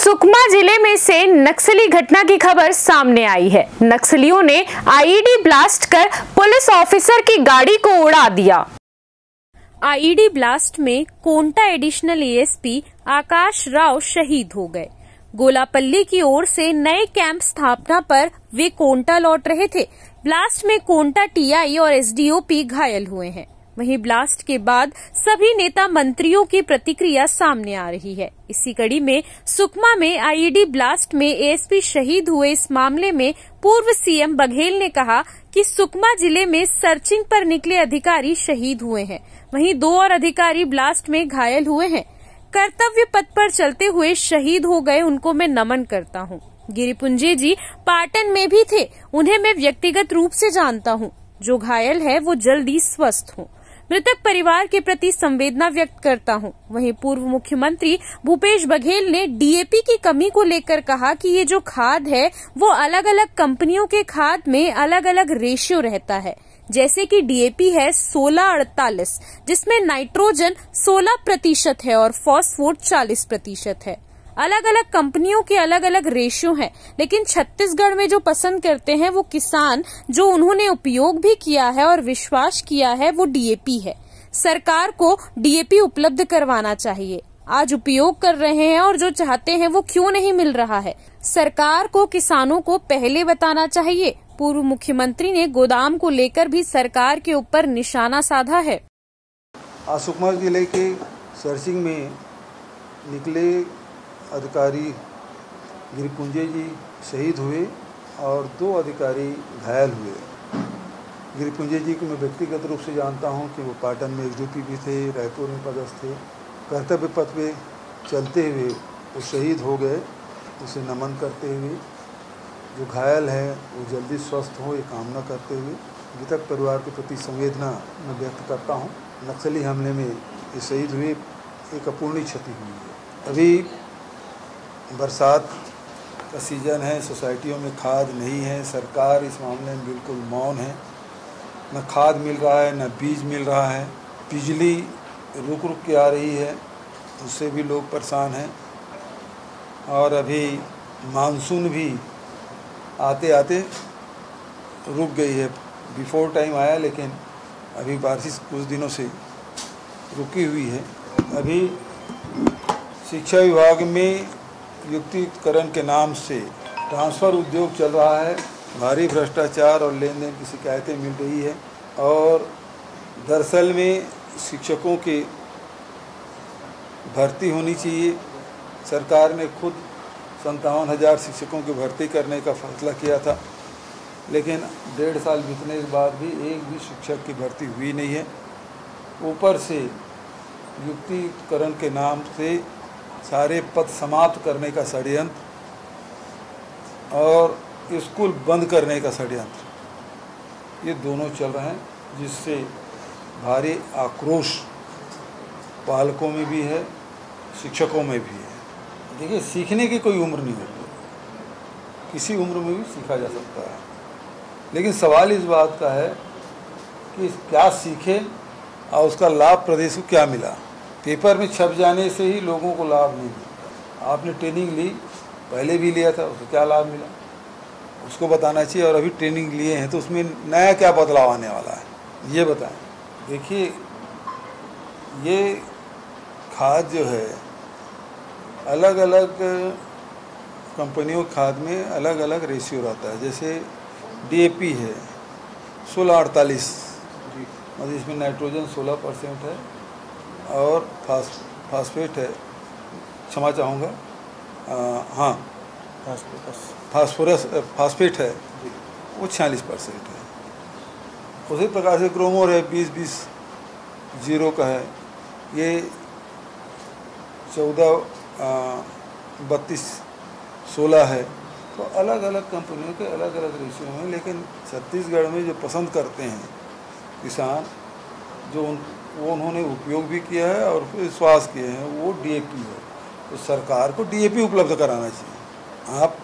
सुकमा जिले में से नक्सली घटना की खबर सामने आई है। नक्सलियों ने आईईडी ब्लास्ट कर पुलिस ऑफिसर की गाड़ी को उड़ा दिया। आईईडी ब्लास्ट में कोंटा एडिशनल एएसपी आकाश राव शहीद हो गए। गोलापल्ली की ओर से नए कैंप स्थापना पर वे कोंटा लौट रहे थे। ब्लास्ट में कोंटा टीआई और एसडीओपी घायल हुए हैं। वहीं ब्लास्ट के बाद सभी नेता मंत्रियों की प्रतिक्रिया सामने आ रही है। इसी कड़ी में सुकमा में आईईडी ब्लास्ट में एएसपी शहीद हुए इस मामले में पूर्व सीएम बघेल ने कहा कि सुकमा जिले में सर्चिंग पर निकले अधिकारी शहीद हुए हैं। वहीं 2 और अधिकारी ब्लास्ट में घायल हुए हैं। कर्तव्य पथ पर चलते हुए शहीद हो गए, उनको मैं नमन करता हूं। गिरिपुंजे जी पाटन में भी थे, उन्हें मैं व्यक्तिगत रूप से जानता हूं। जो घायल है वो जल्दी स्वस्थ हों। मृतक परिवार के प्रति संवेदना व्यक्त करता हूं। वहीं पूर्व मुख्यमंत्री भूपेश बघेल ने डीएपी की कमी को लेकर कहा कि ये जो खाद है वो अलग अलग कंपनियों के खाद में अलग अलग रेशियो रहता है। जैसे कि डीएपी है 16-48, जिसमें नाइट्रोजन 16% है और फॉस्फोट 40% है। अलग अलग कंपनियों के अलग अलग रेशियो हैं, लेकिन छत्तीसगढ़ में जो पसंद करते हैं वो किसान, जो उन्होंने उपयोग भी किया है और विश्वास किया है, वो डीएपी है। सरकार को डीएपी उपलब्ध करवाना चाहिए। आज उपयोग कर रहे हैं और जो चाहते हैं वो क्यों नहीं मिल रहा है। सरकार को किसानों को पहले बताना चाहिए। पूर्व मुख्यमंत्री ने गोदाम को लेकर भी सरकार के ऊपर निशाना साधा है। आज सुकमा जिले के सर्चिंग में निकले अधिकारी गिरिपुंजे जी शहीद हुए और 2 अधिकारी घायल हुए। गिरिपुंजे जी को मैं व्यक्तिगत रूप से जानता हूं कि वो पाटन में एसडीओपी भी थे, रायपुर में पदस्थ थे। कर्तव्य पथ पे चलते हुए वो शहीद हो गए, उसे नमन करते हुए। जो घायल है वो जल्दी स्वस्थ हो, ये कामना करते हुए मृतक परिवार के प्रति संवेदना मैं व्यक्त करता हूँ। नक्सली हमले में ये शहीद हुए, एक अपूर्णीय क्षति हुई है। अभी बरसात का सीज़न है, सोसाइटियों में खाद नहीं है। सरकार इस मामले में बिल्कुल मौन है। न खाद मिल रहा है, न बीज मिल रहा है। बिजली रुक रुक के आ रही है, उससे भी लोग परेशान हैं। और अभी मानसून भी आते आते रुक गई है। बिफोर टाइम आया, लेकिन अभी बारिश कुछ दिनों से रुकी हुई है। अभी शिक्षा विभाग में युक्तिकरण के नाम से ट्रांसफ़र उद्योग चल रहा है। भारी भ्रष्टाचार और लेन देन की शिकायतें मिल रही है। और दरअसल में शिक्षकों की भर्ती होनी चाहिए। सरकार ने खुद 57,000 शिक्षकों की भर्ती करने का फैसला किया था, लेकिन 1.5 साल बीतने के बाद भी एक भी शिक्षक की भर्ती हुई नहीं है। ऊपर से युक्तिकरण के नाम से सारे पद समाप्त करने का षड्यंत्र और स्कूल बंद करने का षड्यंत्र, ये दोनों चल रहे हैं, जिससे भारी आक्रोश पालकों में भी है, शिक्षकों में भी है। देखिए, सीखने की कोई उम्र नहीं होती, किसी उम्र में भी सीखा जा सकता है। लेकिन सवाल इस बात का है कि क्या सीखे और उसका लाभ प्रदेश को क्या मिला। पेपर में छप जाने से ही लोगों को लाभ नहीं मिलता। आपने ट्रेनिंग ली, पहले भी लिया था, उसको क्या लाभ मिला उसको बताना चाहिए। और अभी ट्रेनिंग लिए हैं तो उसमें नया क्या बदलाव आने वाला है, ये बताएं। देखिए, ये खाद जो है, अलग अलग कंपनियों की खाद में अलग अलग रेशियो रहता है। जैसे डीएपी है 16-48, मतलब इसमें नाइट्रोजन 16% है और फास्फेट है, क्षमा चाहूँगा, हाँ फास्फेट है वो 46% है। उसी प्रकार से क्रोमोर है 20-20 जीरो का है, ये 14-32-16 है। तो अलग अलग कंपनियों के अलग अलग रेशियो हैं। लेकिन छत्तीसगढ़ में जो पसंद करते हैं किसान, जो वो उन्होंने उपयोग भी किया है और विश्वास किए हैं, वो डीएपी है। तो सरकार को डीएपी उपलब्ध कराना चाहिए। आप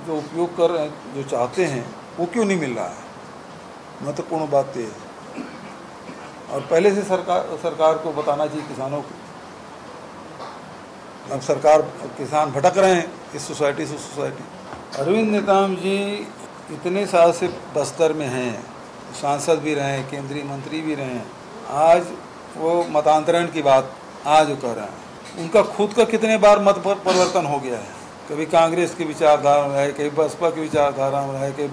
जो उपयोग कर रहे हैं, जो चाहते हैं, वो क्यों नहीं मिल रहा है, महत्वपूर्ण बात तो है। और पहले से सरकार को बताना चाहिए किसानों को। अब सरकार किसान भटक रहे हैं इस सोसाइटी से सोसाइटी। अरविंद नेताम जी इतने साल से बस्तर में हैं, सांसद भी रहे हैं, केंद्रीय मंत्री भी रहे हैं। आज वो मतांतरण की बात आज वो कह रहे हैं। उनका खुद का कितने बार मत परिवर्तन हो गया है। कभी कांग्रेस की विचारधारा में रहे, कभी बसपा की विचारधारा में रहे, कभी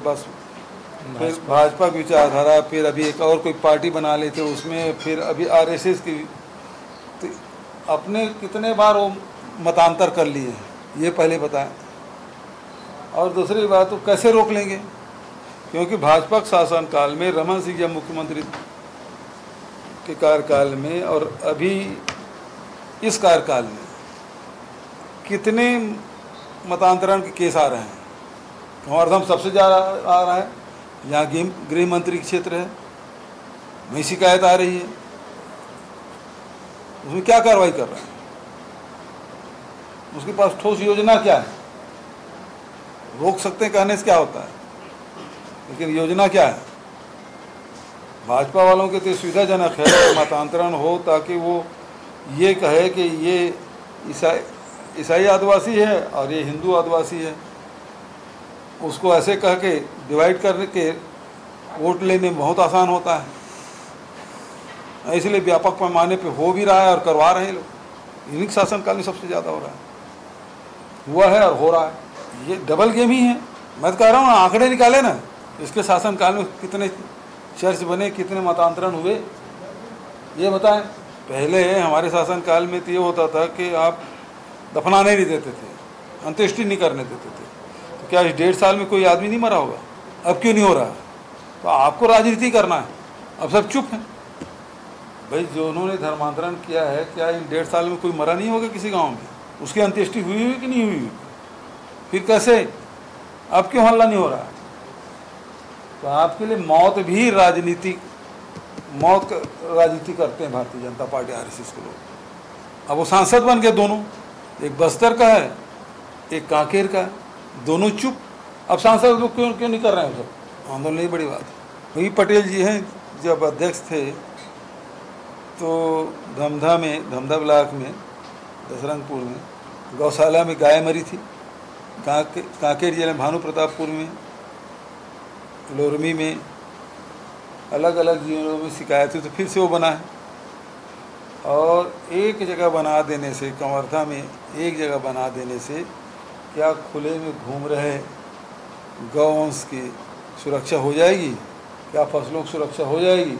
फिर भाजपा की विचारधारा, फिर अभी एक और कोई पार्टी बना लेते उसमें, फिर अभी आरएसएस की। तो अपने कितने बार वो मतांतर कर लिए हैं ये पहले बताएं। और दूसरी बात तो कैसे रोक लेंगे, क्योंकि भाजपा के शासनकाल में, रमन सिंह जब मुख्यमंत्री के कार्यकाल में और अभी इस कार्यकाल में कितने मतांतरण के केस आ रहे हैं। कंवरधाम सबसे ज़्यादा आ रहा है, यहाँ गृह मंत्री के क्षेत्र है, वहीं शिकायत आ रही है। उसमें क्या कार्रवाई कर रहे हैं, उसके पास ठोस योजना क्या है। रोक सकते हैं कहने से क्या होता है, लेकिन योजना क्या है। भाजपा वालों के तो सुविधाजनक है कि मतांतरण हो, ताकि वो ये कहे कि ये ईसाई आदिवासी है और ये हिंदू आदिवासी है। उसको ऐसे कह के डिवाइड करने के वोट लेने में बहुत आसान होता है। इसलिए व्यापक पैमाने पे हो भी रहा है और करवा रहे हैं लोग। इन्हीं शासनकाल में सबसे ज़्यादा हो रहा है, हुआ है और हो रहा है। ये डबल गेम ही है। मैं तो कह रहा हूँ आंकड़े निकाले ना, इसके शासनकाल में कितने चर्च बने, कितने मतांतरण हुए, ये बताएं। पहले हमारे शासनकाल में तो ये होता था कि आप दफनाने नहीं देते थे, अंत्येष्टि नहीं करने देते थे। तो क्या इस 1.5 साल में कोई आदमी नहीं मरा होगा? अब क्यों नहीं हो रहा? तो आपको राजनीति करना है। अब सब चुप हैं। भाई जो उन्होंने धर्मांतरण किया है, क्या इन 1.5 साल में कोई मरा नहीं होगा किसी गांव में? उसकी अंत्येष्टि हुई कि नहीं हुई? फिर कैसे? अब क्यों हल्ला नहीं हो रहा? तो आपके लिए मौत भी राजनीति करते हैं भारतीय जनता पार्टी, आरएसएस के लोग। अब वो सांसद बन गए दोनों, एक बस्तर का है, एक कांकेर का है, दोनों चुप। अब सांसद लोग क्यों नहीं कर रहे हैं? सब आंदोलन नहीं, बड़ी बात है। वही पटेल जी हैं, जब अध्यक्ष थे तो धमधा ब्लॉक में, दसरंगपुर में गौशाला में गाय मरी थी। कांकेर जिले में भानु प्रतापपुर में, लोरमी में, अलग अलग जिलों में शिकायत हुई, तो फिर से वो बना है। और एक जगह बना देने से, कंवरधा में एक जगह बना देने से क्या खुले में घूम रहे गौवंश की सुरक्षा हो जाएगी? क्या फसलों की सुरक्षा हो जाएगी?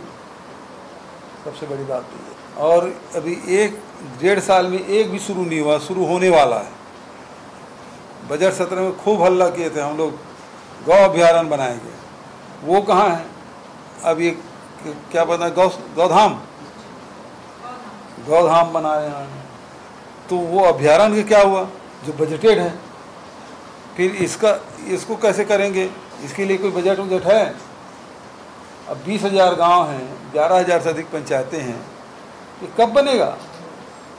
सबसे बड़ी बात ये है। और अभी 1.5 साल में एक भी शुरू नहीं हुआ, शुरू होने वाला है। बजट सत्र में खूब हल्ला किए थे हम लोग, गौ अभ्यारण्य बनाएंगे। वो कहाँ है? अब ये क्या बना, गौधाम बना रहे हैं। तो वो अभ्यारण्य क्या हुआ जो बजटेड है? फिर इसको कैसे करेंगे? इसके लिए कोई बजट है? अब 20,000 गांव हैं, 11,000 से अधिक पंचायतें हैं। ये कब बनेगा?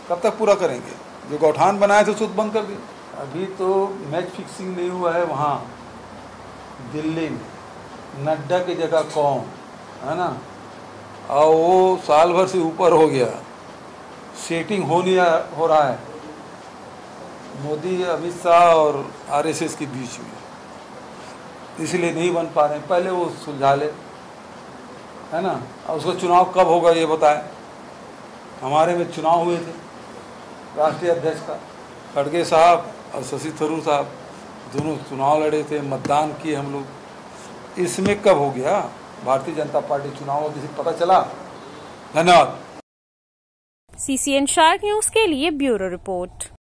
कब तक पूरा करेंगे? जो गौठान बनाए थे उसको बंद कर दिए। अभी तो मैच फिक्सिंग नहीं हुआ है वहाँ दिल्ली में, नड्डा की जगह कौन है ना, और वो साल भर से ऊपर हो गया। सेटिंग हो रहा है मोदी, अमित शाह और आरएसएस के बीच में, इसलिए नहीं बन पा रहे हैं। पहले वो सुलझा ले, है ना। और उसका चुनाव कब होगा ये बताएं। हमारे में चुनाव हुए थे राष्ट्रीय अध्यक्ष का, खड़गे साहब और शशि थरूर साहब दोनों चुनाव लड़े थे, मतदान किए हम लोग। इसमें कब हो गया भारतीय जनता पार्टी चुनाव, किसी पता चला? धन्यवाद। CCN शार्क न्यूज के लिए ब्यूरो रिपोर्ट।